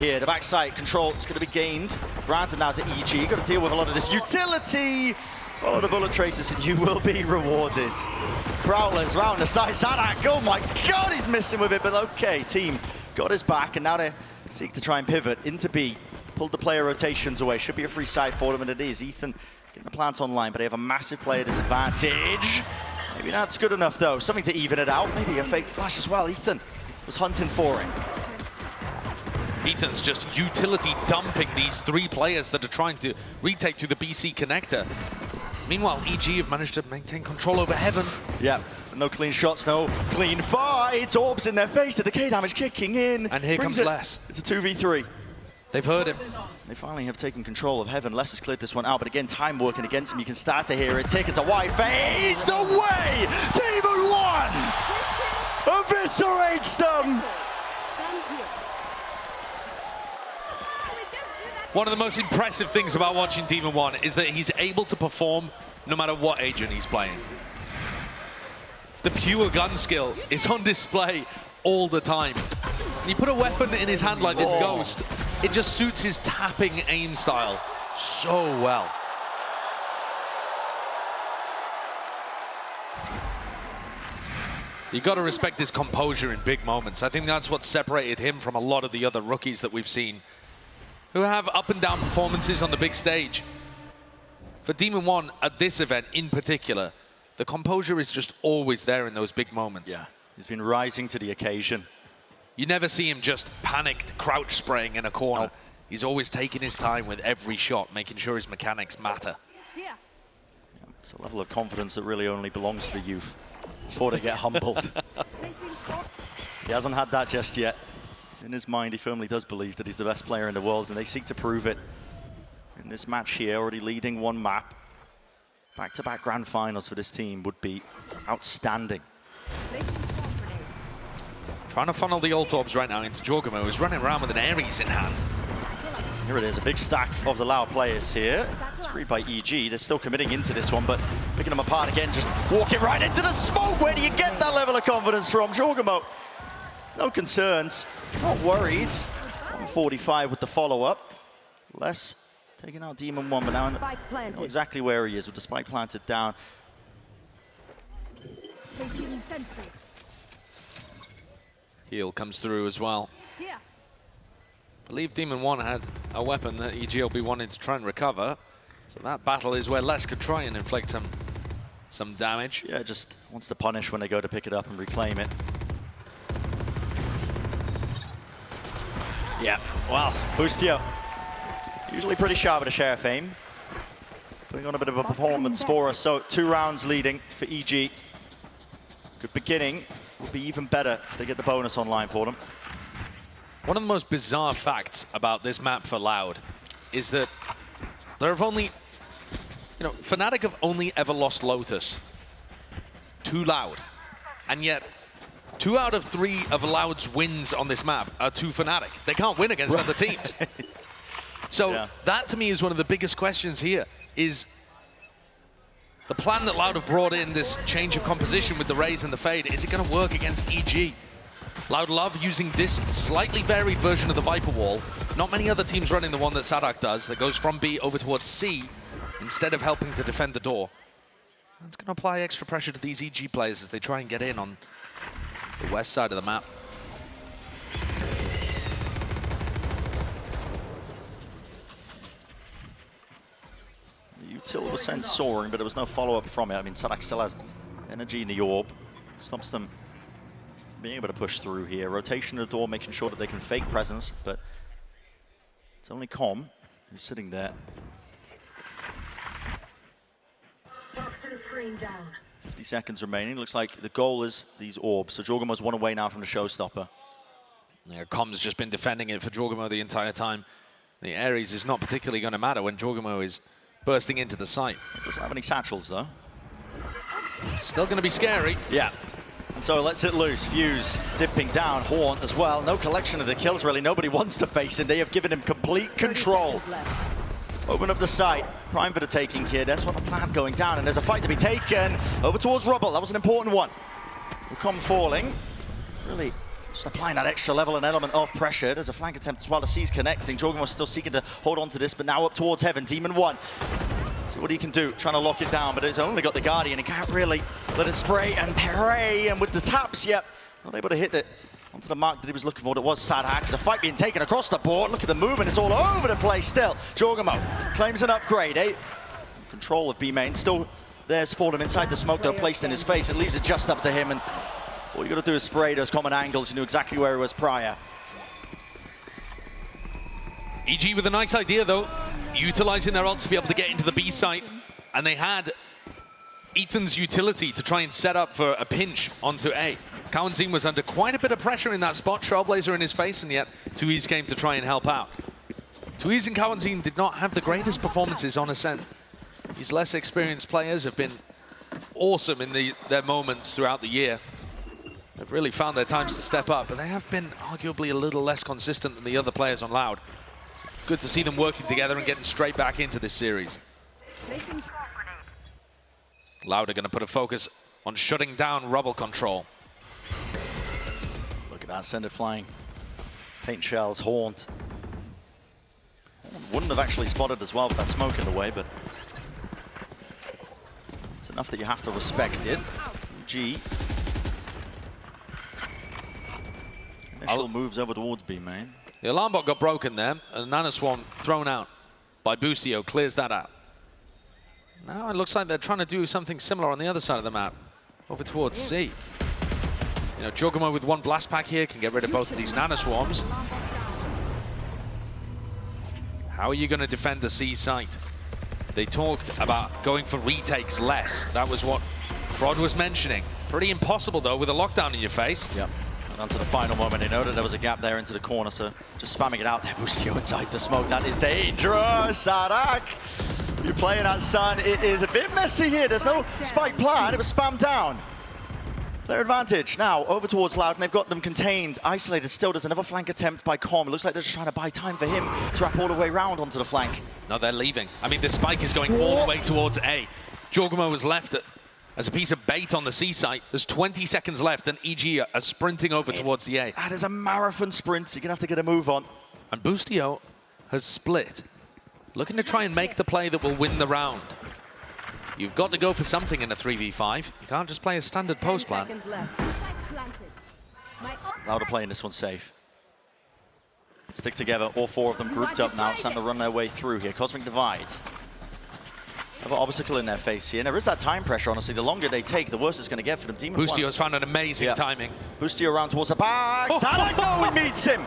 Here, the backside control is going to be gained. Granted now to EG. You've got to deal with a lot of this utility. Follow the bullet traces and you will be rewarded. Prowlers round the side. Sadak, oh my god, he's missing with it, but okay, team got his back, and now they seek to try and pivot into B. Pulled the player rotations away. Should be a free side for them, and it is. Ethan getting the plant online, but they have a massive player disadvantage. Maybe that's good enough, though. Something to even it out. Maybe a fake flash as well. Ethan was hunting for it. Ethan's just utility dumping these three players that are trying to retake through the BC connector. Meanwhile, EG have managed to maintain control over Heaven. Yeah, no clean shots, no clean fights. Orbs in their face, the decay damage kicking in. And here comes Les. It's a 2v3. They've heard him. They finally have taken control of Heaven. Les has cleared this one out, but again, time working against him. You can start to hear it. Tick, it's a wide face. No way! Demon 1 eviscerates them. One of the most impressive things about watching Demon 1 is that he's able to perform no matter what agent he's playing. The pure gun skill is on display all the time. When you put a weapon in his hand like this Ghost, it just suits his tapping aim style so well. You've got to respect his composure in big moments. I think that's what separated him from a lot of the other rookies that we've seen who have up and down performances on the big stage. For Demon 1 at this event in particular, the composure is just always there in those big moments. Yeah, he's been rising to the occasion. You never see him just panicked, crouch spraying in a corner. Nope. He's always taking his time with every shot, making sure his mechanics matter. Yeah, it's a level of confidence that really only belongs to the youth before they get humbled. He hasn't had that just yet. In his mind, he firmly does believe that he's the best player in the world, and they seek to prove it in this match here, already leading one map. Back-to-back grand finals for this team would be outstanding. Trying to funnel the ult orbs right now into Jorgamo, who's running around with an Ares in hand. Here it is, a big stack of the Loud players here. It's read by EG. They're still committing into this one, but picking them apart again, just walking right into the smoke. Where do you get that level of confidence from? Jorgamo, no concerns, not worried. 145 with the follow-up. Les taking out Demon 1, but now I know exactly where he is with the spike planted down. Heal comes through as well. I believe Demon 1 had a weapon that EG will be wanting to try and recover. So that battle is where Les could try and inflict him some damage. Yeah, just wants to punish when they go to pick it up and reclaim it. Yeah, well, Boostio, usually pretty sharp at a share of fame. Putting on a bit of a performance for us. So 2 rounds leading for EG. Good beginning. Will be even better if they get the bonus online for them. One of the most bizarre facts about this map for Loud is that there have only, Fnatic have only ever lost Lotus to Loud. And yet, 2 out of 3 of Loud's wins on this map are to Fnatic. They can't win against other teams. So that to me is one of the biggest questions here, is the plan that Loud have brought in, this change of composition with the Raze and the Fade, is it going to work against EG? Loud love using this slightly varied version of the Viper Wall. Not many other teams running the one that Sadak does, that goes from B over towards C, instead of helping to defend the door. It's going to apply extra pressure to these EG players as they try and get in on the west side of the map. The util was sent soaring, but there was no follow-up from it. I mean, Sadak still has energy in the orb. Stops them being able to push through here. Rotation of the door, making sure that they can fake presence, but it's only Com who's sitting there. 50 seconds remaining. Looks like the goal is these orbs. So Jorgamo's 1 away now from the showstopper. Yeah, Com's just been defending it for Jorgamo the entire time. The Ares is not particularly going to matter when Jorgamo is bursting into the site. Doesn't have any satchels, though. Still going to be scary. Yeah. And so lets it loose. Fuse dipping down. Haunt as well. No collection of the kills, really. Nobody wants to face him. They have given him complete control. Open up the site. Prime for the taking here. That's what the plan going down. And there's a fight to be taken. Over towards Rubble. That was an important one. Will come falling. Really Just applying that extra level and element of pressure. There's a flank attempt as well. The C's connecting. Jorgen was still seeking to hold on to this, but now up towards heaven. Demon 1. See what he can do, trying to lock it down, but it's only got the Guardian. He can't really let it spray and pray. And with the taps, yep, not able to hit it onto the mark that he was looking for. It was Sadhak. There's a fight being taken across the board. Look at the movement. It's all over the place still. Jorgamo claims an upgrade, eh? Control of B main. Still there's Fordham inside the smoke, though, placed in his face. It leaves it just up to him, and all you got to do is spray those common angles. You knew exactly where he was prior. EG with a nice idea, though, utilizing their ults to be able to get into the B site, and they had Ethan's utility to try and set up for a pinch onto A. Kawanzin was under quite a bit of pressure in that spot, Trailblazer in his face, and yet Tuiz came to try and help out. Tuiz and Kawanzin did not have the greatest performances on Ascent. These less experienced players have been awesome in their moments throughout the year. They've really found their times to step up, but they have been arguably a little less consistent than the other players on Loud. Good to see them working together and getting straight back into this series. Loud are going to put a focus on shutting down Rubble control. Look at that, send it flying. Paint shells, Haunt. Wouldn't have actually spotted as well with that smoke in the way, but it's enough that you have to respect it. G. Initial moves over towards B main. The alarm bot got broken there, and Nanoswarm thrown out by Boostio clears that out. Now it looks like they're trying to do something similar on the other side of the map, over towards C. You know, Jorgamo with one blast pack here can get rid of both of these Nanoswarms. How are you going to defend the C site? They talked about going for retakes less. That was what Frod was mentioning. Pretty impossible, though, with a lockdown in your face. Yep. And onto the final moment, he noted there was a gap there into the corner, so just spamming it out there. Boostio inside the smoke. That is dangerous, Sadhak. You're playing at Sun. It is a bit messy here. There's no spike plan. It was spammed down. Player advantage. Now, over towards Loud, and they've got them contained, isolated still. There's another flank attempt by Com. It looks like they're just trying to buy time for him to wrap all the way around onto the flank. No, they're leaving. I mean, the spike is going all the way towards A. Jorgamo was left as a piece of bait on the C site. There's 20 seconds left, and EG are sprinting over towards the A. That is a marathon sprint. You're going to have to get a move on. And Boostio has split, looking to try and make the play that will win the round. You've got to go for something in a 3v5. You can't just play a standard post plan. Loud are playing this one safe. Stick together, all four of them grouped up now, starting to run their way through here. Cosmic Divide. Have an obstacle in their face here, and there is that time pressure, honestly. The longer they take, the worse it's going to get for them. Demon Boostio has found an amazing timing. Boostio around towards the back. Sadhak, he meets him.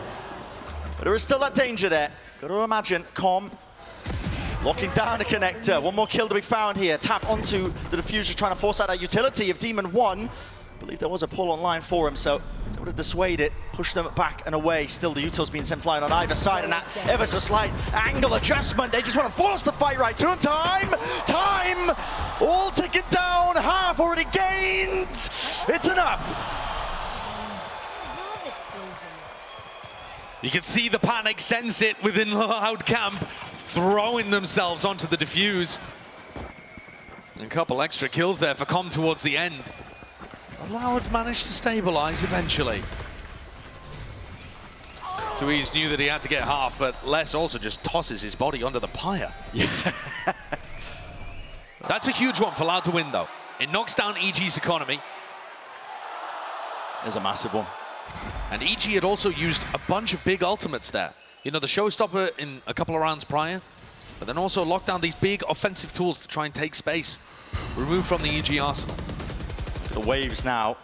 But there is still that danger there. Got to imagine, Com locking down the connector. One more kill to be found here. Tap onto the diffuser, trying to force out that utility of Demon 1. I believe there was a pull online for him, so it's able to dissuade it, push them back and away. Still, the util's being sent flying on either side, and that ever so slight angle adjustment. They just want to force the fight right to him. Time! All ticket down, half already gained. It's enough. You can see the panic, sense it within Loud camp, throwing themselves onto the diffuse. And a couple extra kills there for Com towards the end. Loud managed to stabilize eventually. Tuiz knew that he had to get half, but Les also just tosses his body onto the pyre. Yeah. That's a huge one for Loud to win, though. It knocks down EG's economy. There's a massive one. And EG had also used a bunch of big ultimates there. You know, the showstopper in a couple of rounds prior, but then also locked down these big offensive tools to try and take space. Removed from the EG arsenal. The waves now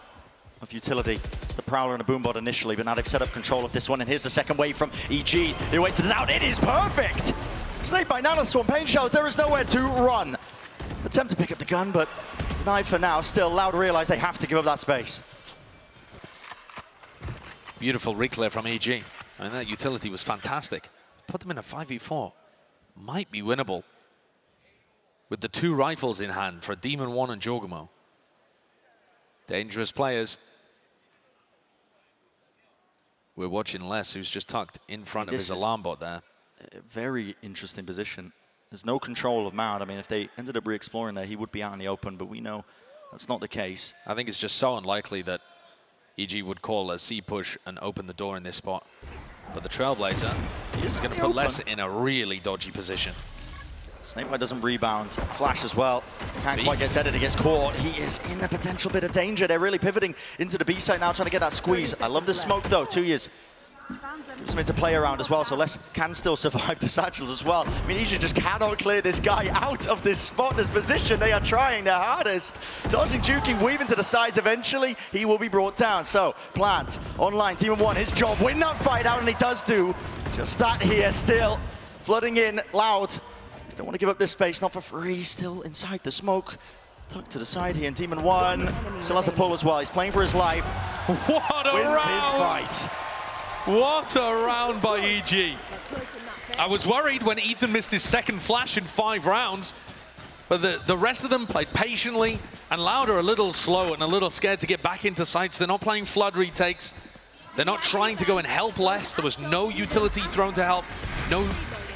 of utility. It's the Prowler and a Boombot initially, but now they've set up control of this one, and here's the second wave from EG. They waited it out. It is perfect! Snake by Nanoswarm, Pain Shells, there is nowhere to run. Attempt to pick up the gun, but denied for now. Still, Loud realize they have to give up that space. Beautiful reclear from EG. I mean, that utility was fantastic. Put them in a 5v4. Might be winnable. With the two rifles in hand for Demon 1 and Jorgamo. Dangerous players. We're watching Les, who's just tucked in front of his alarm bot there. A very interesting position. There's no control of Mount. I mean, if they ended up re-exploring there, he would be out in the open, but we know that's not the case. I think it's just so unlikely that EG would call a C push and open the door in this spot. But the Trailblazer is going to put Les in a really dodgy position. Snakebite doesn't rebound. Flash as well. Can't quite get deaded. He gets caught. He is in a potential bit of danger. They're really pivoting into the B side now, trying to get that squeeze. I love the smoke, though. 2 years. Something to play around as well, so Les can still survive the satchels as well. I mean, EG just cannot clear this guy out of this spot, this position. They are trying their hardest. Dodging, juking, weaving to the sides. Eventually, he will be brought down. So, Plant, online, Team 1, his job, win that fight out, and he does do. Just that here, still flooding in, Loud. They don't want to give up this space, not for free. Still inside the smoke. Tucked to the side here, and Demon 1 still has the pull as well. He's playing for his life. What a Wins round! his fight. What a round by EG. I was worried when Ethan missed his second flash in 5 rounds, but the rest of them played patiently, and Loud are a little slow and a little scared to get back into sites. They're not playing flood retakes. They're not trying to go and help Les. There was no utility thrown to help, no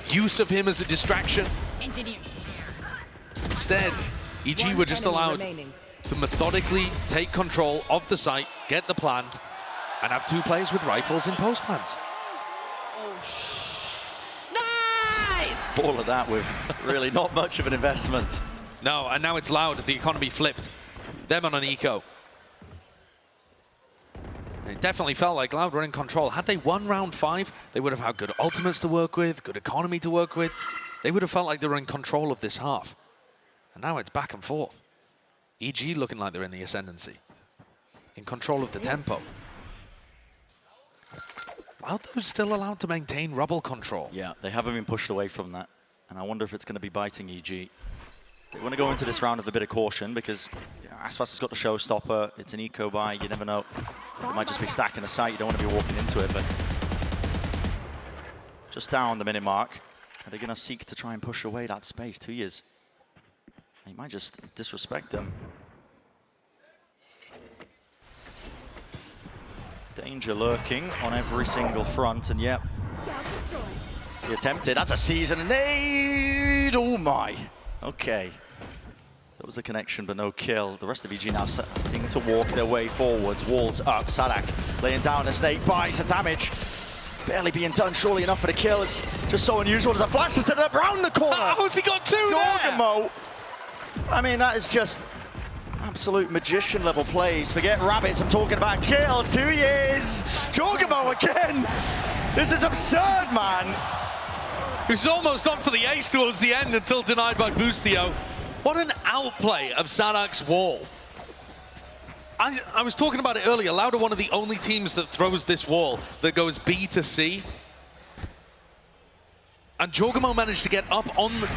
use of him as a distraction. Instead, EG were just allowed to methodically take control of the site, get the plant, and have 2 players with rifles in post plants. Nice! All of that with really not much of an investment. No, and now it's Loud. The economy flipped. Them on an eco. It definitely felt like Loud were in control. Had they won round 5, they would have had good ultimates to work with, good economy to work with. They would have felt like they were in control of this half. And now it's back and forth. EG looking like they're in the ascendancy. In control of the tempo. Loud, though, still allowed to maintain rubble control. Yeah, they haven't been pushed away from that. And I wonder if it's going to be biting EG. They want to go into this round with a bit of caution because Aspas has got the showstopper. It's an eco buy. You never know. It might just be stacking a site. You don't want to be walking into it, but just down the minute mark. Are they going to seek to try and push away that space? 2 years. He might just disrespect them. Danger lurking on every single front, and yep. He attempted. That's a season nade. Oh my. Okay. That was the connection, but no kill. The rest of EG now starting to walk their way forwards. Walls up. Sadak laying down a snake by. Some damage. Barely being done, surely enough for the kill. It's just so unusual. There's a flash to set it up around the corner. How's he got 2 there? I mean, that is just absolute magician level plays. Forget rabbits, I'm talking about kills. 2 years. Jorgamo again. This is absurd, man. He was almost on for the ace towards the end until denied by Boostio. What an outplay of Sadak's wall. I was talking about it earlier. Loud are one of the only teams that throws this wall that goes B to C. And Jorgamo managed to get up on the,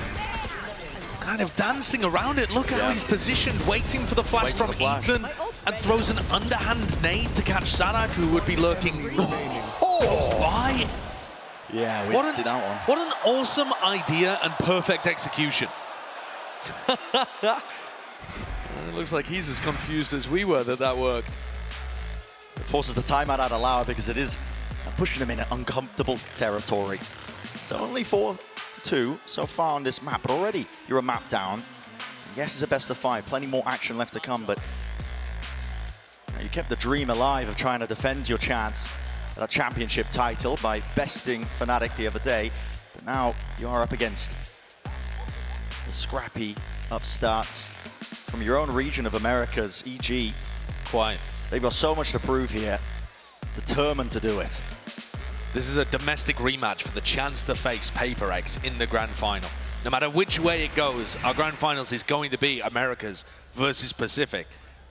kind of dancing around it. Look how he's positioned, waiting for the flash from Ethan, and throws an underhand nade to catch Sadak, who would be lurking close by. Yeah, we didn't see that one. What an awesome idea and perfect execution. It looks like he's as confused as we were that worked. It forces the timeout out allowed because it is pushing them in uncomfortable territory. So only 4-2 so far on this map, but already you're a map down. Yes, it's a best of 5. Plenty more action left to come, but you kept the dream alive of trying to defend your chance at a championship title by besting Fnatic the other day. But now you are up against the scrappy upstarts from your own region of Americas, EG. Quite. They've got so much to prove here, determined to do it. This is a domestic rematch for the chance to face Paper X in the grand final. No matter which way it goes, our grand finals is going to be Americas versus Pacific.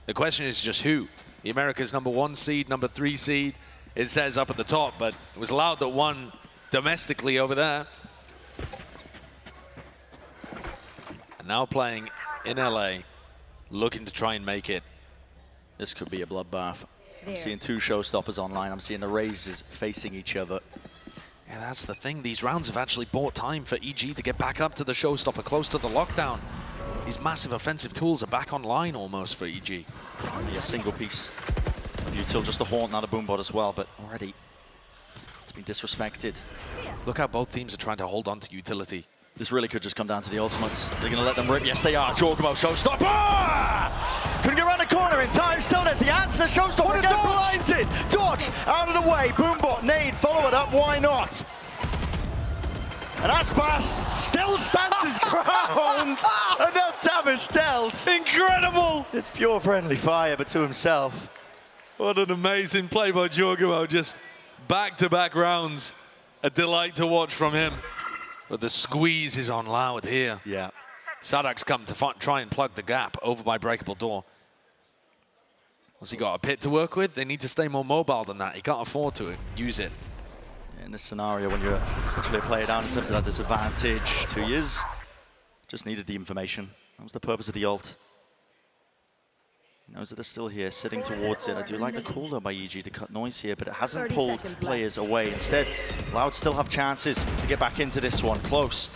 The question is just who? The Americas #1 seed, #3 seed. It says up at the top, but it was Loud that won domestically over there. And now playing in LA, looking to try and make it. This could be a bloodbath. I'm seeing 2 showstoppers online. I'm seeing the Razors facing each other. Yeah, that's the thing. These rounds have actually bought time for EG to get back up to the showstopper, close to the lockdown. These massive offensive tools are back online almost for EG. Only a single piece of util, just a haunt, not a boombot as well, but already it's been disrespected. Look how both teams are trying to hold on to utility. This really could just come down to the ultimates. They're going to let them rip. Yes, they are. Jorgamo showstopper! Couldn't get around the corner in time. Still there's the answer. Showstopper gets blinded. Dodge out of the way. Boombot, nade, follow it up. Why not? And Aspas still stands his ground. Enough damage dealt. Incredible! It's pure friendly fire, but to himself. What an amazing play by Jorgimo. Just back-to-back rounds. A delight to watch from him. But the squeeze is on Loud here. Yeah. Sadak's come to try and plug the gap over by breakable door. What's he got, a pit to work with? They need to stay more mobile than that. He can't afford to use it. In this scenario, when you're essentially a player down in terms of that disadvantage, 2 years, just needed the information. That was the purpose of the ult. He knows that they're still here, sitting towards it. I do like the cooldown by EG to cut noise here, but it hasn't pulled players away. Instead, Loud still have chances to get back into this one. Close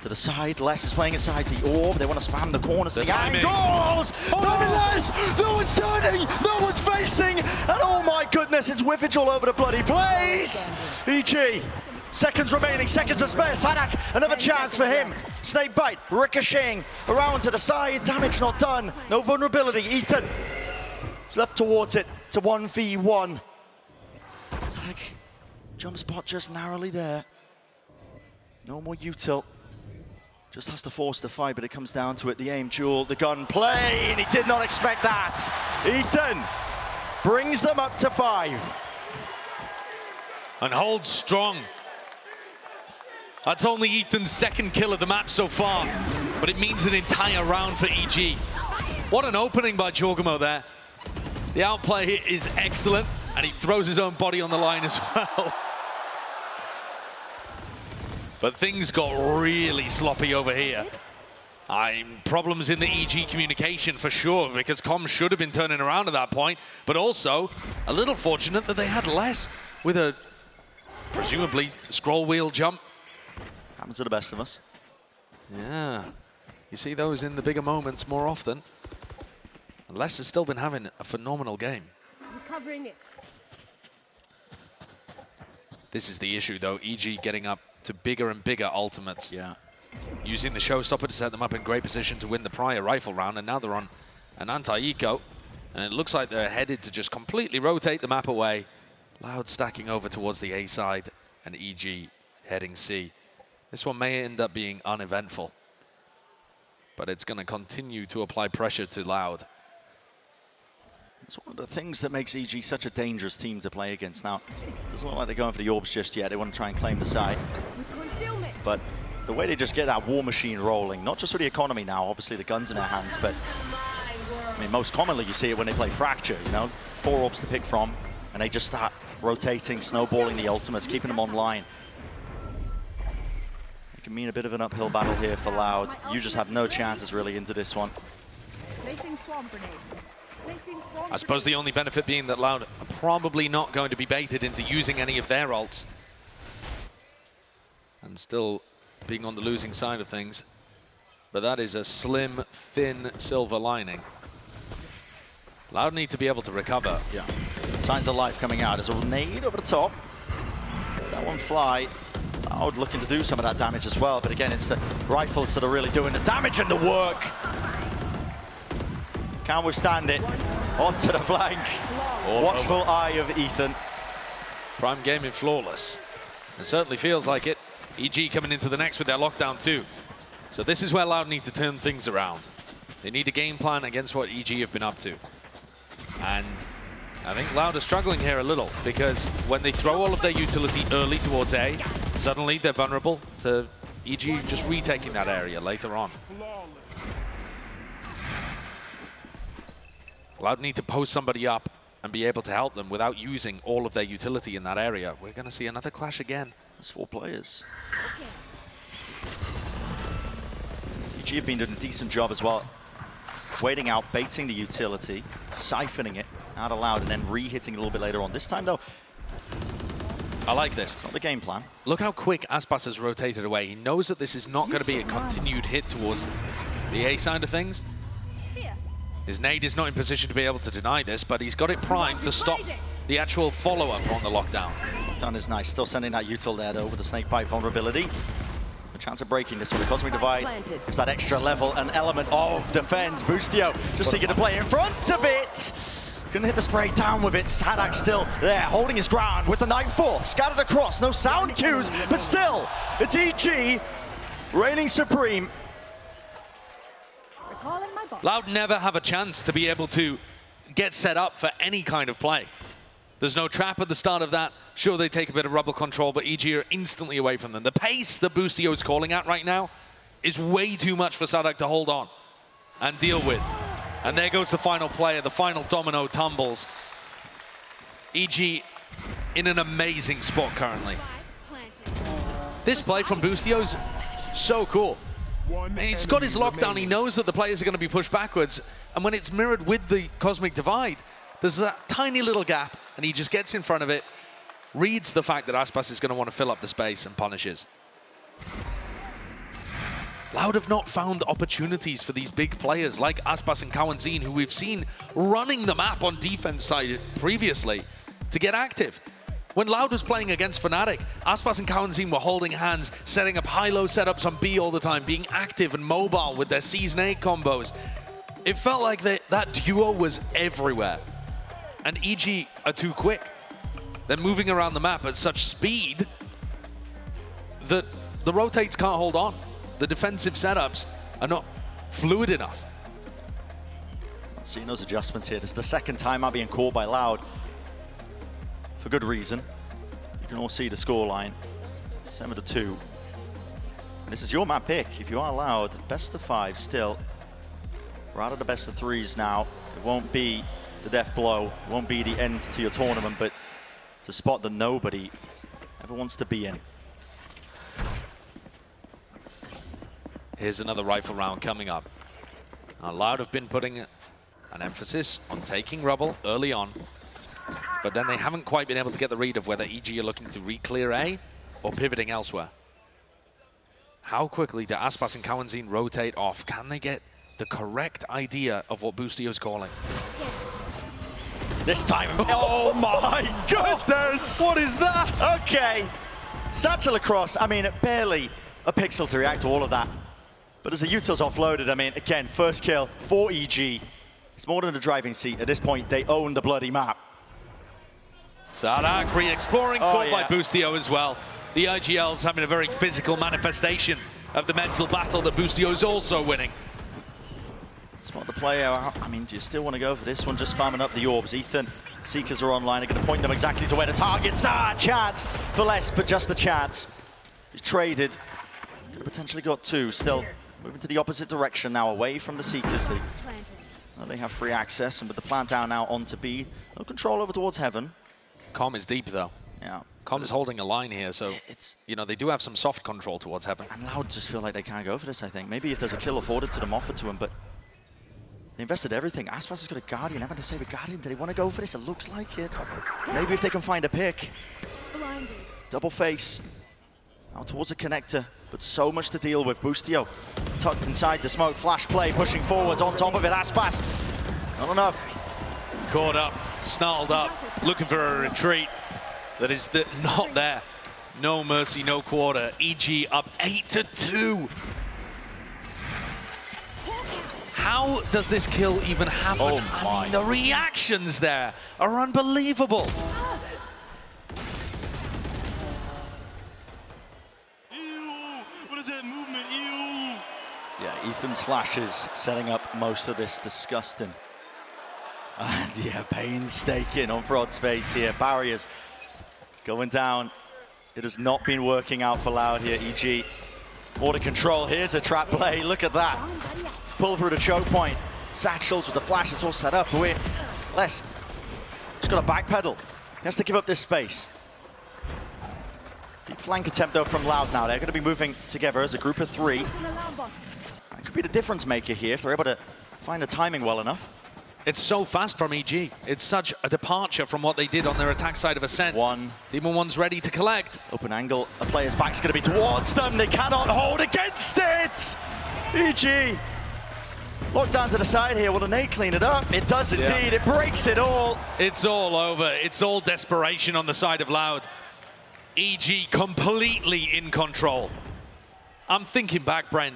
to the side. Les is playing inside the orb. They want to spam the corners. The angles! Les! No one's turning! No one's facing! And oh my goodness, it's whiffage all over the bloody place! EG, seconds remaining, seconds to spare. Sadak, another chance for him. Snake bite, ricocheting around to the side. Damage not done. No vulnerability. Ethan is left towards it. It's a 1v1. Sadak, jump spot just narrowly there. No more util. Just has to force the fight, but it comes down to it. The aim duel, the gun play, and he did not expect that. Ethan brings them up to 5. And holds strong. That's only Ethan's second kill of the map so far, but it means an entire round for EG. What an opening by Jorgimo there. The outplay is excellent, and he throws his own body on the line as well. But things got really sloppy over here. Problems in the EG communication for sure, because comms should have been turning around at that point, but also a little fortunate that they had less with a presumably scroll wheel jump. Happens to the best of us. Yeah, you see those in the bigger moments more often. And Les has still been having a phenomenal game. Recovering it. This is the issue though, EG getting up to bigger and bigger ultimates. Yeah. Using the showstopper to set them up in great position to win the prior rifle round, and now they're on an anti-eco, and it looks like they're headed to just completely rotate the map away. Loud stacking over towards the A side, and EG heading C. This one may end up being uneventful, but it's going to continue to apply pressure to Loud. It's one of the things that makes EG such a dangerous team to play against. Now, it doesn't look like they're going for the orbs just yet. They want to try and claim the side. But the way they just get that war machine rolling, not just with the economy now, obviously the gun's in their hands, but I mean, most commonly you see it when they play Fracture, you know, 4 orbs to pick from, and they just start rotating, snowballing the ultimates, keeping them online. It can mean a bit of an uphill battle here for Loud. You just have no chances really into this one. I suppose the only benefit being that Loud are probably not going to be baited into using any of their ults. And still being on the losing side of things. But that is a slim, thin silver lining. Loud need to be able to recover. Yeah. Signs of life coming out. There's a nade over the top. Let that one fly. Loud looking to do some of that damage as well. But again, it's the rifles that are really doing the damage and the work. Can't withstand it. Onto the flank. Watchful eye of Ethan. Prime Gaming flawless. It certainly feels like it. EG coming into the next with their lockdown too. So this is where Loud need to turn things around. They need a game plan against what EG have been up to. And I think Loud are struggling here a little, because when they throw all of their utility early towards A, suddenly they're vulnerable to EG just retaking that area later on. Loud need to post somebody up and be able to help them without using all of their utility in that area. We're going to see another clash again. There's 4 players. EG have been doing a decent job as well. Waiting out, baiting the utility, siphoning it out of Loud, and then re-hitting a little bit later on. This time, though, I like this. It's not the game plan. Look how quick Aspas has rotated away. He knows that this is not going to be a continued hit towards the A side of things. His nade is not in position to be able to deny this, but he's got it primed to stop the actual follow-up on the lockdown. Lockdown is nice. Still sending that util there, though, with the snake bite vulnerability. A chance of breaking this one. The Cosmic Divide gives that extra level, an element of defense. Boostio just seeking to play in front of it. Gonna hit the spray down with it. Sadak still there, holding his ground with the Nightfall. Scattered across, no sound cues, but still, it's EG reigning supreme. Loud never have a chance to be able to get set up for any kind of play. There's no trap at the start of that. Sure, they take a bit of rubble control, but EG are instantly away from them. The pace that Boostio is calling at right now is way too much for Sadak to hold on and deal with. And there goes the final player, the final domino tumbles. EG in an amazing spot currently. This play from Boostio's so cool. He's got his lockdown, he knows that the players are going to be pushed backwards, and when it's mirrored with the Cosmic Divide, there's that tiny little gap, and he just gets in front of it, reads the fact that Aspas is going to want to fill up the space, and punishes. Loud have not found opportunities for these big players like Aspas and Kawanzin, who we've seen running the map on defense side previously, to get active. When Loud was playing against Fnatic, Aspas and Kawanzin were holding hands, setting up high-low setups on B all the time, being active and mobile with their Season 8 combos. It felt like that duo was everywhere. And EG are too quick. They're moving around the map at such speed that the rotates can't hold on. The defensive setups are not fluid enough. Seeing those adjustments here. This is the second time out being called by Loud. For good reason. You can all see the scoreline. 7-2. And this is your map pick. If you are Loud, best of 5 still. We're out of the best of 3s now. It won't be the death blow. It won't be the end to your tournament, but it's a spot that nobody ever wants to be in. Here's another rifle round coming up. Now, Loud have been putting an emphasis on taking rubble early on, but then they haven't quite been able to get the read of whether EG are looking to re-clear A or pivoting elsewhere. How quickly do Aspas and Kawanzin rotate off? Can they get the correct idea of what Boostio's calling? This time, oh my goodness! What is that? Okay, satchel across, I mean, barely a pixel to react to all of that. But as the utils offloaded, I mean, again, first kill for EG. It's more than a driving seat. At this point, they own the bloody map. Sadak re-exploring, caught by Boostio as well. The IGL's having a very physical manifestation of the mental battle that Boostio's also winning. Spot the player out. I mean, do you still want to go for this one? Just farming up the orbs. Ethan, Seekers are online. They're going to point them exactly to where the targets are. Chance for less, but just a chance. He's traded. Could have potentially got 2. Still moving to the opposite direction now, away from the Seekers. They have free access, and with the plant down now onto B. No control over towards Heaven. Com is deep, though. Yeah. Com's holding a line here, so you know, they do have some soft control towards Heaven. And Loud just feel like they can't go for this, I think. Maybe if there's a kill afforded to them, offered to him, but they invested everything. Aspas has got a Guardian, having to save a Guardian. Do they want to go for this? It looks like it. Maybe if they can find a pick. Double face. Now towards the connector, but so much to deal with. Boostio tucked inside the smoke. Flash play, pushing forwards on top of it. Aspas, not enough. Caught up, snarled up, looking for a retreat that is not there. No mercy, no quarter. EG up 8-2. How does this kill even happen? Oh my. I mean, the reactions there are unbelievable. What is that movement? Yeah, Ethan's flashes setting up most of this. Disgusting. And yeah, painstaking on Frod's face here. Barriers going down. It has not been working out for Loud here. EG, water control. Here's a trap play. Look at that. Pull through the choke point. Satchels with the flash. It's all set up. We're less. Just got to backpedal. He has to give up this space. Deep flank attempt though from Loud now. They're going to be moving together as a group of 3. That could be the difference maker here if they're able to find the timing well enough. It's so fast from EG. It's such a departure from what they did on their attack side of Ascent. Demon 1's ready to collect. Open angle, a player's back's going to be towards them. They cannot hold against it! EG! Locked down to the side here. Will the nade clean it up? It does indeed. It breaks it all. It's all over. It's all desperation on the side of Loud. EG completely in control. I'm thinking back, Brent,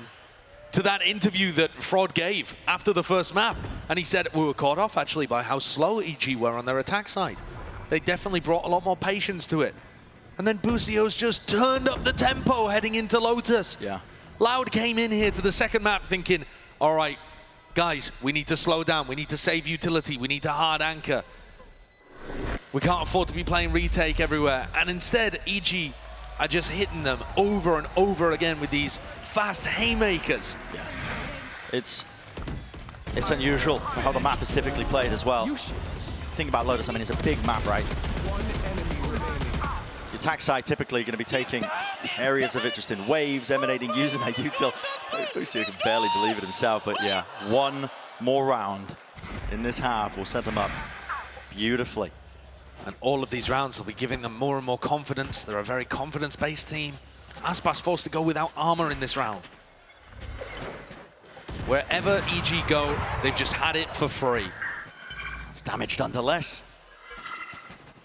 to that interview that Fraud gave after the first map. And he said we were caught off, actually, by how slow EG were on their attack side. They definitely brought a lot more patience to it. And then Boostio's just turned up the tempo heading into Lotus. Yeah. Loud came in here to the second map thinking, all right, guys, we need to slow down. We need to save utility. We need to hard anchor. We can't afford to be playing retake everywhere. And instead, EG are just hitting them over and over again with these fast haymakers. Yeah. It's unusual for how the map is typically played as well. Think about Lotus, I mean, it's a big map, right? The attack side typically going to be taking areas of it just in waves, emanating, using their util. Boostio can barely believe it himself, but yeah, one more round in this half will set them up beautifully. And all of these rounds will be giving them more and more confidence. They're a very confidence-based team. Aspas forced to go without armor in this round. Wherever EG go, they've just had it for free. It's damaged under less.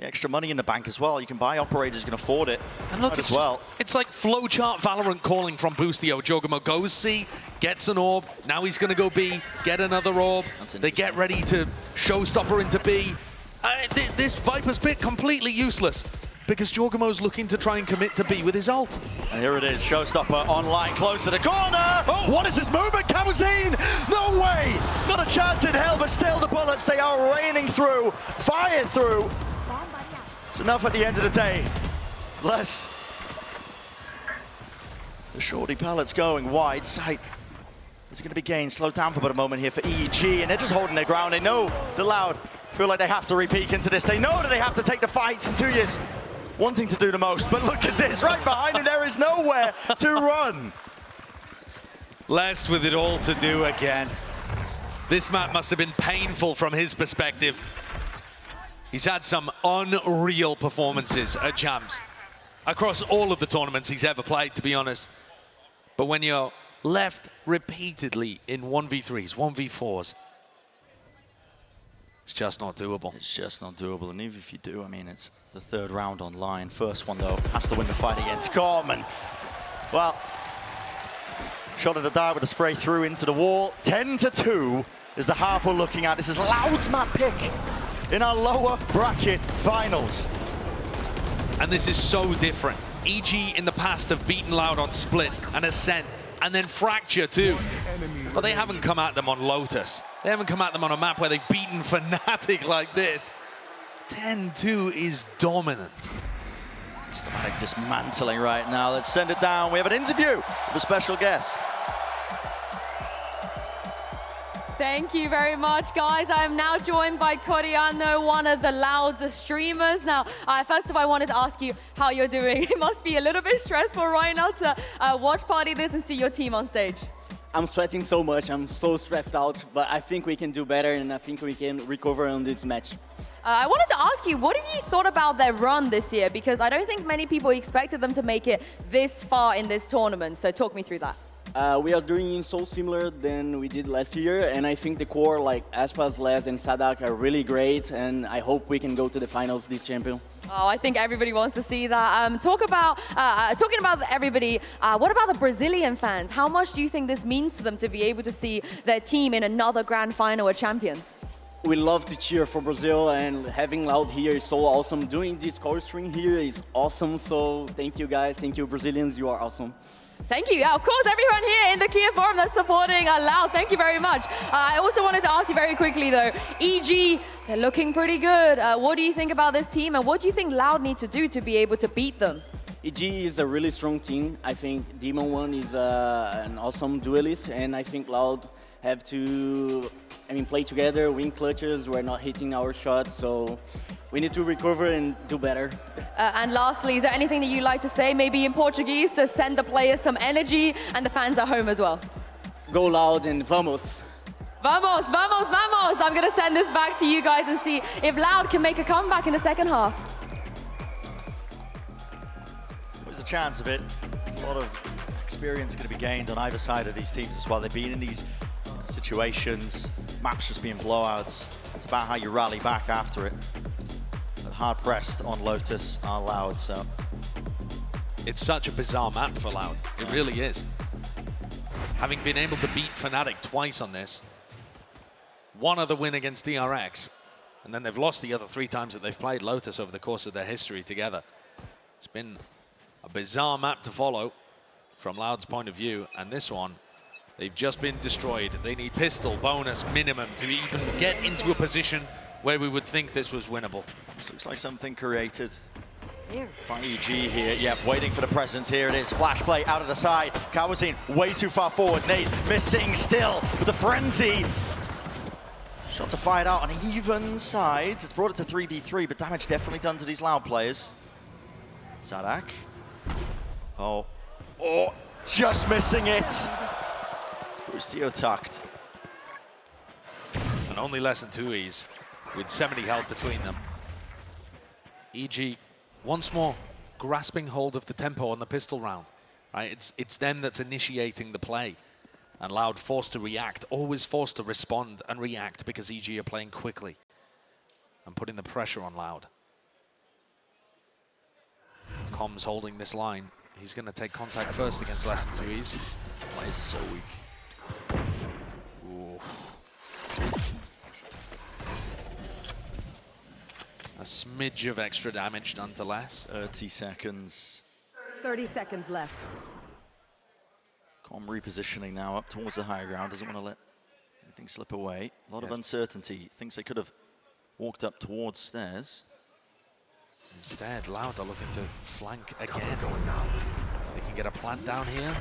The extra money in the bank as well. You can buy operators who can afford it. And look, as well. It's like flowchart Valorant calling from Boostio. Jogamo goes C, gets an orb. Now he's going to go B, get another orb. They get ready to showstopper into B. This Viper's bit completely useless because Jorgamo's looking to try and commit to B with his ult. And here it is, showstopper online, close to the corner. Oh, what is this movement, Kamazine? No way! Not a chance in hell, but still the bullets, they are raining through, fired through. It's enough at the end of the day. Less. The shorty pallets going wide. Sight is going to be gained. Slowed down for about a moment here for EG, and they're just holding their ground. They know the Loud feel like they have to repeat into this. They know that they have to take the fights in 2 years. Wanting to do the most, but look at this, right behind him, there is nowhere to run. Les with it all to do again. This map must have been painful from his perspective. He's had some unreal performances at Champs across all of the tournaments he's ever played, to be honest. But when you're left repeatedly in 1v3s, 1v4s, it's just not doable. It's just not doable, and even if you do, I mean, it's the third round online. First one, though, has to win the fight against Corman. Well, shot at the dart with a spray through into the wall. 10-2 is the half we're looking at. This is Loud's map pick in our lower bracket finals. And this is so different. EG in the past have beaten Loud on Split and Ascent, and then Fracture too. But they haven't come at them on Lotus. They haven't come at them on a map where they've beaten Fnatic like this. 10-2 is dominant. Systematic dismantling right now. Let's send it down. We have an interview with a special guest. Thank you very much, guys. I am now joined by Coriano, one of the Loud's streamers. Now, first of all, I wanted to ask you how you're doing. It must be a little bit stressful right now to watch party this and see your team on stage. I'm sweating so much, I'm so stressed out, but I think we can do better and I think we can recover on this match. I wanted to ask you, what have you thought about their run this year? Because I don't think many people expected them to make it this far in this tournament, so talk me through that. We are doing so similar than we did last year, and I think the core like Aspas, Les, and Sadak are really great, and I hope we can go to the finals this champion. Oh, I think everybody wants to see that. Talking about everybody, what about the Brazilian fans? How much do you think this means to them to be able to see their team in another grand final at Champions? We love to cheer for Brazil, and having Loud here is so awesome. Doing this core string here is awesome, so thank you guys, thank you Brazilians, you are awesome. Thank you. Yeah, of course, everyone here in the Kia Forum that's supporting Loud. Thank you very much. I also wanted to ask you very quickly, though, EG, they're looking pretty good. What do you think about this team, and what do you think Loud need to do to be able to beat them? EG is a really strong team. I think Demon One is an awesome duelist, and I think Loud have to, play together, win clutches. We're not hitting our shots, so we need to recover and do better. And lastly, is there anything that you'd like to say, maybe in Portuguese, to send the players some energy and the fans at home as well? Go Loud and vamos. Vamos, vamos, vamos. I'm going to send this back to you guys and see if Loud can make a comeback in the second half. There's a chance of it. A lot of experience going to be gained on either side of these teams as well. They've been in these situations, maps just being blowouts. It's about how you rally back after it. But hard pressed on Lotus are Loud, so It's such a bizarre map for Loud. It really is. Having been able to beat Fnatic twice on this, one other win against DRX, and then they've lost the other 3 times that they've played Lotus over the course of their history together. It's been a bizarre map to follow from Loud's point of view, and this one, they've just been destroyed. They need pistol bonus minimum to even get into a position where we would think this was winnable. This looks like something created by EG here. Yep, waiting for the presence. Here it is. Flash play out of the side. Kawazin way too far forward. Nate missing still with the frenzy. Shots are fired out on even sides. It's brought it to 3v3, but damage definitely done to these Loud players. Zadak. Oh, just missing it. It's Boostio tucked. And only less than 2 E's with 70 health between them. EG once more grasping hold of the tempo on the pistol round. Right? It's them that's initiating the play. And Loud forced to react, always forced to respond and react because EG are playing quickly and putting the pressure on Loud. Comms holding this line. He's going to take contact first against less than 2 E's. Why is it so weak? Ooh. A smidge of extra damage done to less. 30 seconds. 30 seconds left. Com repositioning now up towards the higher ground. Doesn't want to let anything slip away. A lot of uncertainty. Thinks they could have walked up towards stairs. Instead, Loud are looking to flank again. They can get a plant down here,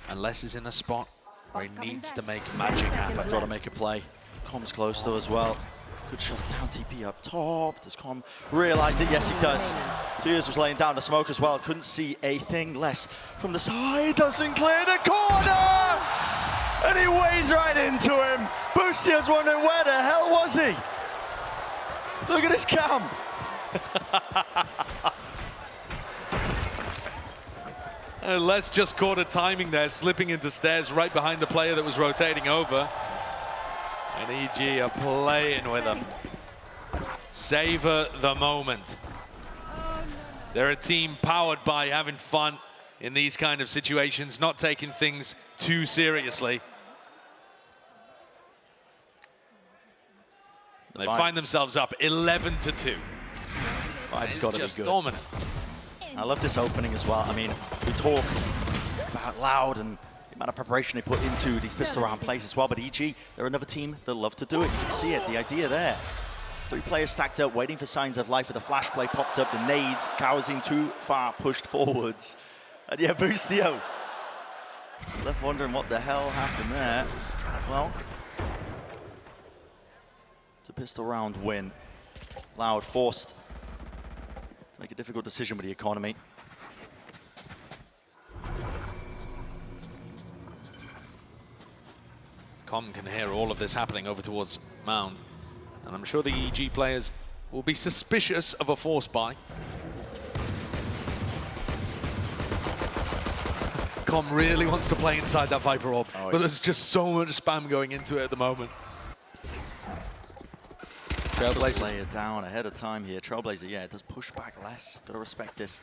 and Les is in a spot where he needs to make magic happen. Got to make a play. Com's close though as well. Good shot down, TP up top. Does Com realize it? Yes, he does. Tears was laying down the smoke as well. Couldn't see a thing. Less from the side. Doesn't clear the corner! And he wades right into him. Boostio's wondering where the hell was he? Look at his cam. Les just caught a timing there, slipping into stairs right behind the player that was rotating over. And EG are playing with them. Savor the moment. They're a team powered by having fun in these kind of situations, not taking things too seriously. They find themselves up 11-2. Vibe's got to be good. Dominant. I love this opening as well. I mean, we talk about Loud and the amount of preparation they put into these pistol round plays as well, but EG, they're another team that love to do it. You can see it, the idea there. 3 players stacked up, waiting for signs of life, with the flash play popped up, the nade, Kawazin too far pushed forwards. And yeah, Boostio left wondering what the hell happened there. Well, it's a pistol round win. Loud forced to make a difficult decision with the economy. Com can hear all of this happening over towards Mound. And I'm sure the EG players will be suspicious of a force buy. Com really wants to play inside that Viper orb, but there's just so much spam going into it at the moment. Trailblazer lay it down ahead of time here. Trailblazer, yeah, it does push back less. Got to respect this.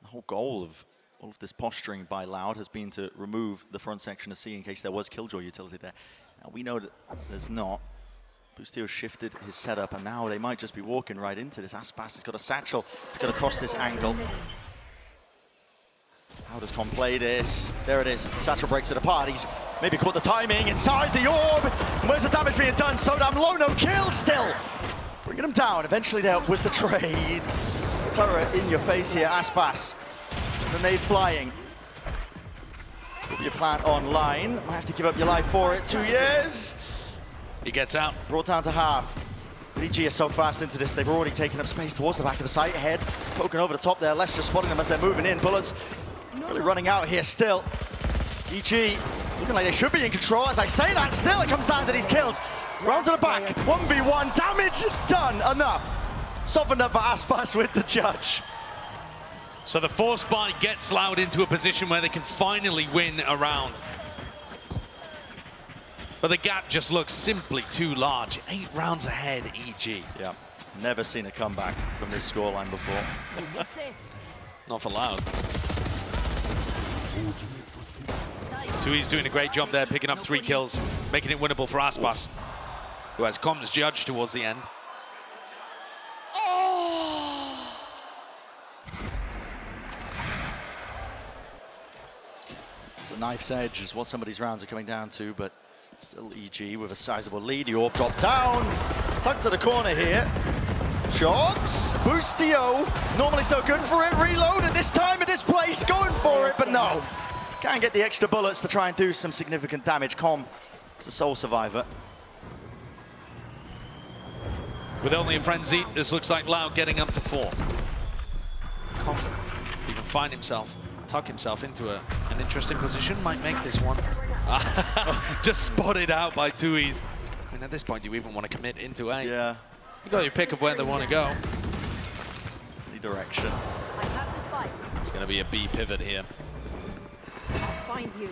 The whole goal of all of this posturing by Loud has been to remove the front section of C in case there was Killjoy utility there. Now we know that there's not. Boostio shifted his setup, and now they might just be walking right into this. Aspas has got a satchel. It's going to cross this angle. How does Com play this? There it is. Satchel breaks it apart. He's maybe caught the timing inside the orb. And where's the damage being done? So damn low, no kill still. Bringing him down. Eventually there with the trade. Turret in your face here, Aspas. The nade flying. Put your plant online. Might have to give up your life for it. 2 years. He gets out. Brought down to half. EG is so fast into this, they've already taken up space towards the back of the site. Head poking over the top there. Less just spotting them as they're moving in. Bullets really running out here still. EG looking like they should be in control. As I say that, still it comes down to these kills. Round to the back, 1v1, damage done, enough. Softened up for Aspas with the judge. So the force buy gets Loud into a position where they can finally win a round. But the gap just looks simply too large. 8 rounds ahead, EG. Yeah, never seen a comeback from this scoreline before. Not for Loud. Tui's doing a great job there, picking up 3 kills, making it winnable for Aspas, who has comms judged towards the end. So knife's edge is what some of these rounds are coming down to, but still EG with a sizable lead. The orb drop down, tucked to the corner here. Shots, Boostio, normally so good for it, reload at this time, at this place, going for it, but no. Can't get the extra bullets to try and do some significant damage. Com is a sole survivor. With only a frenzy, this looks like Loud getting up to 4. Com even find himself, tuck himself into an interesting position, might make this one. Just spotted out by Tui's. I mean, at this point, do you even want to commit into A? Yeah. You got your pick of where they want to go. Any direction. It's going to be a B pivot here. Find you.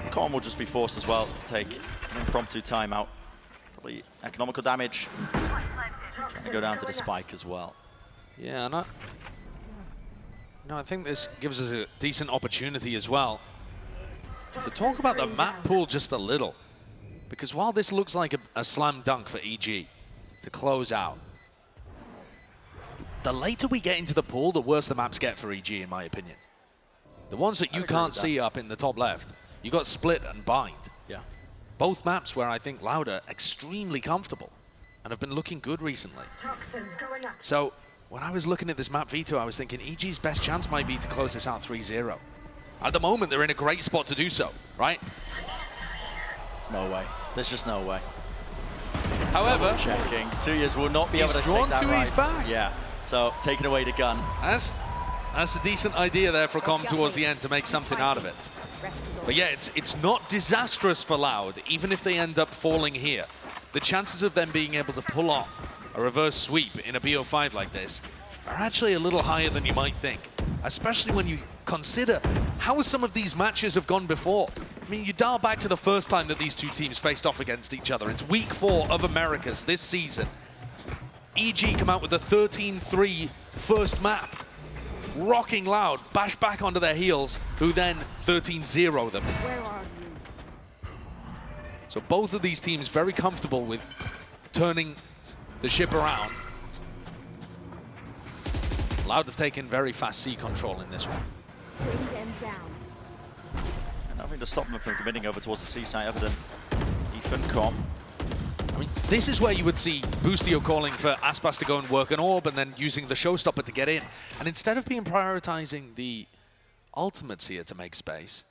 Com will just be forced as well to take an impromptu timeout. Probably economical damage. Trying to go down to the spike as well. Yeah, I think this gives us a decent opportunity as well to talk about the map pool just a little. Because while this looks like a slam dunk for EG to close out, the later we get into the pool, the worse the maps get for EG, in my opinion. The ones that you can't see up in the top left, you got Split and Bind. Yeah. Both maps where I think Loud are extremely comfortable and have been looking good recently. So when I was looking at this map veto, I was thinking EG's best chance might be to close this out 3-0. At the moment, they're in a great spot to do so, right? There's no way. There's just no way. However, Checking. 2 years will not be able to drawn take that to his back. Yeah. So taking away the gun. That's a decent idea there for Com towards the end to make something out of it. But yeah, it's not disastrous for Loud, even if they end up falling here. The chances of them being able to pull off a reverse sweep in a BO5 like this are actually a little higher than you might think, especially when you consider how some of these matches have gone before. I mean, you dial back to the first time that these two teams faced off against each other. It's week 4 of Americas this season. EG come out with a 13-3 first map, rocking Loud, bash back onto their heels, who then 13-0 them. Where are you? So both of these teams very comfortable with turning the ship around. Loud have taken very fast C control in this one. Bring them down. And nothing to stop them from committing over towards the C site other than Ethan Com. I mean, this is where you would see Boostio calling for Aspas to go and work an orb and then using the showstopper to get in. And instead of being prioritizing the ultimates here to make space,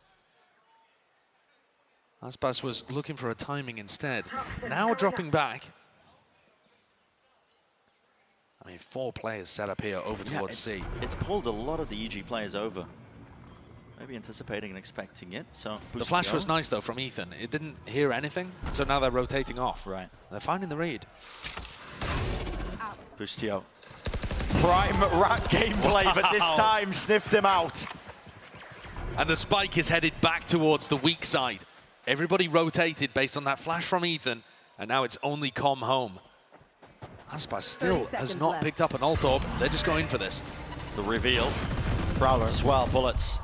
Aspas was looking for a timing instead. Now dropping back. I mean, 4 players set up here over towards C. It's pulled a lot of the EG players over. Maybe anticipating and expecting it. So The flash was nice though from Ethan. It didn't hear anything, so now they're rotating off. Right. They're finding the read. Boostio. Prime rat gameplay, but this time sniffed him out. And the spike is headed back towards the weak side. Everybody rotated based on that flash from Ethan, and now it's only Com home. Aspas still has not picked up an ult orb. They're just going for this. The reveal. Prowler as well, bullets.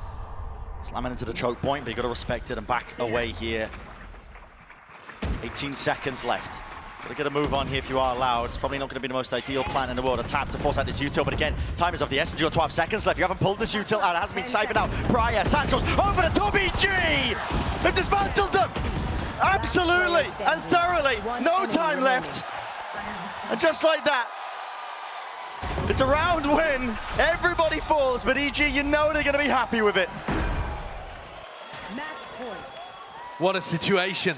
Slamming into the choke point, but you got to respect it and back away here. 18 seconds left. Got to get a move on here if you are Loud. It's probably not going to be the most ideal plan in the world. A tap to force out this util, but again, time is of the essence. You've got 12 seconds left. You haven't pulled this util out. It hasn't been siphoned out. Prior, Sancho's over the top. EG! They've dismantled them! Absolutely and thoroughly. No time left. And just like that, it's a round win. Everybody falls, but EG, you know they're going to be happy with it. Match point. What a situation.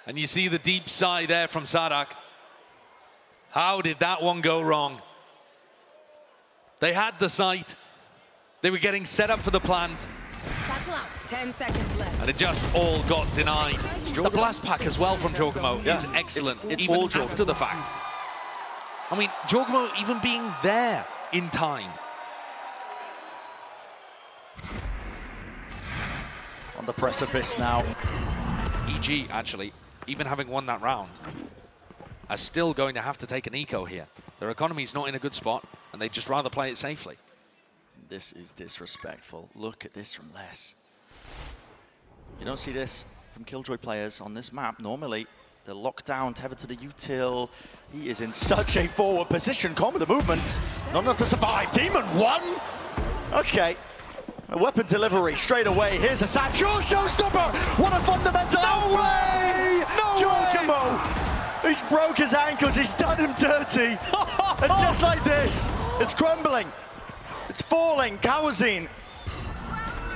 And you see the deep sigh there from Sadak. How did that one go wrong? They had the sight. They were getting set up for the plant. 10 seconds left. And it just all got denied. The blast pack as well from Jorgamo is excellent, it's even all after the fact. I mean, Jorgamo even being there in time. On the precipice now. EG, actually, even having won that round, are still going to have to take an eco here. Their economy's not in a good spot. and they'd just rather play it safely. This is disrespectful. Look at this from Les. You don't see this from Killjoy players on this map. Normally, they're locked down, tethered to the util. He is in such a forward position. Calm with the movement. Not enough to survive. Demon 1. Okay. A weapon delivery straight away. Here's a Satchel showstopper. What a fundamental. No way! No way! He's broke his ankles. He's done him dirty. And just like this, it's crumbling. It's falling. Kawazine.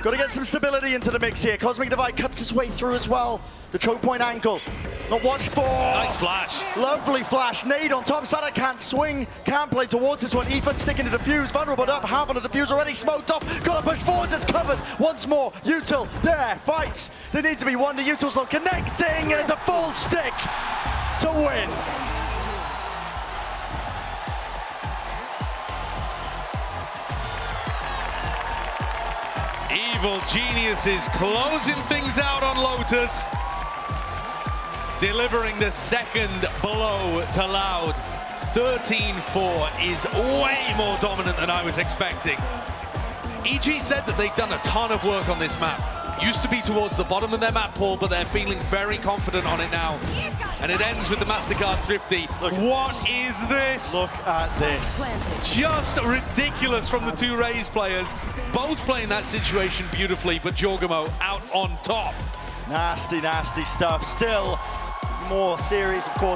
Got to get some stability into the mix here. Cosmic Divide cuts his way through as well. The choke point angle. Not watched for. Nice flash. Lovely flash. Nade on top. Sada can't swing. Can't play towards this one. Ethan sticking to defuse. Vulnerable up. Half on the defuse already smoked off. Got to push forwards. It's covered. Once more. Util there. Fights. They need to be won. The Util's not connecting. And it's a full stick to win. Evil Geniuses closing things out on Lotus. Delivering the second blow to Loud. 13-4 is way more dominant than I was expecting. EG said that they've done a ton of work on this map. Used to be towards the bottom of their map pool, but they're feeling very confident on it now. And it ends with the MasterCard Thrifty. What is this? Look at this. Just ridiculous from the two Raze players. Both playing that situation beautifully, but Jorgamo out on top. Nasty, nasty stuff. Still more series, of course.